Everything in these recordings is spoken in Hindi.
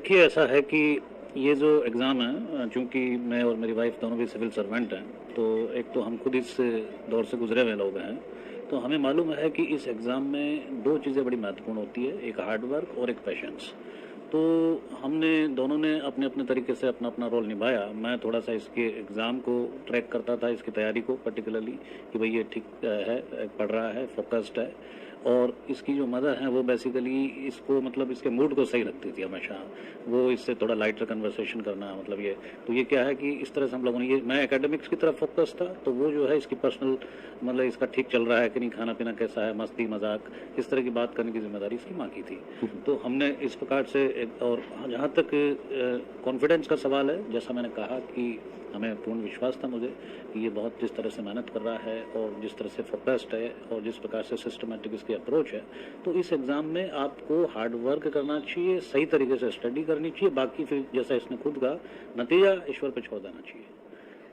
देखिए, ऐसा है कि ये जो एग्ज़ाम है, चूँकि मैं और मेरी वाइफ दोनों भी सिविल सर्वेंट हैं, तो एक तो हम खुद इस दौर से गुजरे हुए लोग हैं, तो हमें मालूम है कि इस एग्ज़ाम में दो चीज़ें बड़ी महत्वपूर्ण होती है, एक हार्ड वर्क और एक पेशेंस। तो हमने दोनों ने अपने अपने तरीके से अपना अपना रोल निभाया। मैं थोड़ा सा इसके एग्ज़ाम को ट्रैक करता था, इसकी तैयारी को पर्टिकुलरली, कि भाई ये ठीक है, पढ़ रहा है, फोकस्ड है। और इसकी जो मदर हैं वो बेसिकली इसको, मतलब इसके मूड को सही रखती थी हमेशा। वो इससे थोड़ा लाइटर कन्वर्सेशन करना, मतलब ये, तो ये क्या है कि इस तरह से हम लोगों ने, ये मैं एकेडमिक्स की तरफ फोकस था, तो वो जो है इसकी पर्सनल, मतलब इसका ठीक चल रहा है कि नहीं, खाना पीना कैसा है, मस्ती मजाक, इस तरह की बात करने की जिम्मेदारी इसकी माँ की थी। तो हमने इस प्रकार से और जहाँ तक कॉन्फिडेंस का सवाल है, जैसा मैंने कहा कि हमें पूर्ण विश्वास था मुझे कि ये बहुत जिस तरह से मेहनत कर रहा है और जिस तरह से फोकस्ड है और जिस प्रकार से सिस्टमेटिक इसकी अप्रोच है, तो इस एग्ज़ाम में आपको हार्ड वर्क करना चाहिए, सही तरीके से स्टडी करनी चाहिए। बाकी फिर जैसा इसने खुद कहा, नतीजा ईश्वर पे छोड़ देना चाहिए।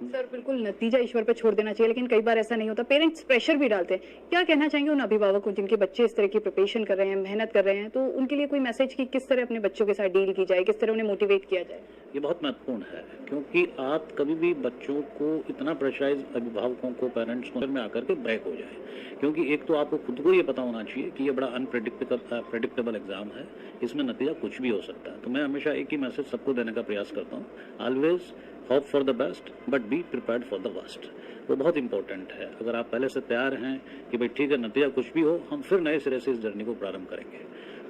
सर बिल्कुल, नतीजा ईश्वर पर छोड़ देना चाहिए, लेकिन कई बार ऐसा नहीं होता, पेरेंट्स प्रेशर भी डालते हैं। क्या कहना चाहेंगे उन अभिभावकों को जिनके बच्चे इस तरह की प्रिपरेशन कर रहे हैं, मेहनत कर रहे हैं, तो उनके लिए कोई मैसेज कि किस तरह अपने बच्चों के साथ डील की जाए, किस तरह उन्हें मोटिवेट किया जाए? ये बहुत महत्वपूर्ण है, क्योंकि आप कभी भी बच्चों को इतना प्रेशराइज, अभिभावकों को, पेरेंट्स को में आकर के ब्रेक हो जाए, क्योंकि एक तो आपको खुद को ये पता होना चाहिए कि ये बड़ा अनप्रेडिक्टेबल एग्जाम है, इसमें नतीजा कुछ भी हो सकता है। तो मैं हमेशा एक ही मैसेज सबको देने का प्रयास करता हूँ, always hope for the best but be prepared for the worst. वो बहुत इंपॉर्टेंट है। अगर आप पहले से तैयार हैं कि भाई ठीक है, नतीजा कुछ भी हो, हम फिर नए सिरे से इस जर्नी को प्रारंभ करेंगे,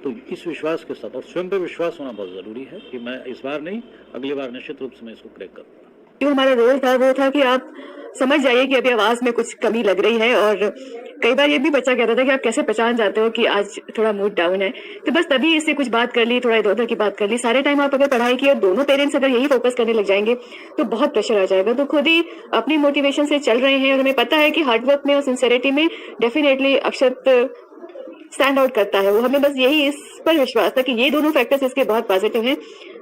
तो इस विश्वास के साथ, और स्वयं पे विश्वास होना बहुत ज़रूरी है कि मैं इस बार नहीं, अगली बार निश्चित रूप से मैं इसको क्रैक करूँगा। जो हमारा रोल था वो था कि आप समझ जाइए कि अभी आवाज में कुछ कमी लग रही है, और कई बार ये भी बच्चा कहता था कि आप कैसे पहचान जाते हो कि आज थोड़ा मूड डाउन है, तो बस तभी इससे कुछ बात कर ली, थोड़ा इधर उधर की बात कर ली। सारे टाइम आप अगर पढ़ाई की और दोनों पेरेंट्स अगर यही फोकस करने लग जाएंगे तो बहुत प्रेशर आ जाएगा। तो खुद ही अपनी मोटिवेशन से चल रहे हैं, और हमें पता है कि हार्डवर्क में और सिंसेरिटी में डेफिनेटली अक्षत स्टैंड आउट करता है। वो हमें बस यही इस पर विश्वास था कि ये दोनों फैक्टर्स इसके बहुत पॉजिटिव हैं।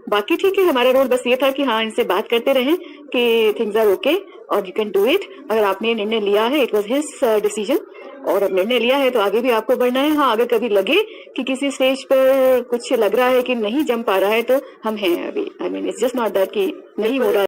बाकी ठीक है, हमारा रोल बस ये था कि हाँ, इनसे बात करते रहें कि थिंग्स आर ओके और यू कैन डू इट। अगर आपने निर्णय लिया है, इट वाज हिज डिसीजन, और अब निर्णय लिया है तो आगे भी आपको बढ़ना है। हाँ, अगर कभी लगे कि किसी स्टेज पर कुछ लग रहा है कि नहीं जम पा रहा है, तो हम हैं अभी। I mean it's just not that कि नहीं हो रहा है।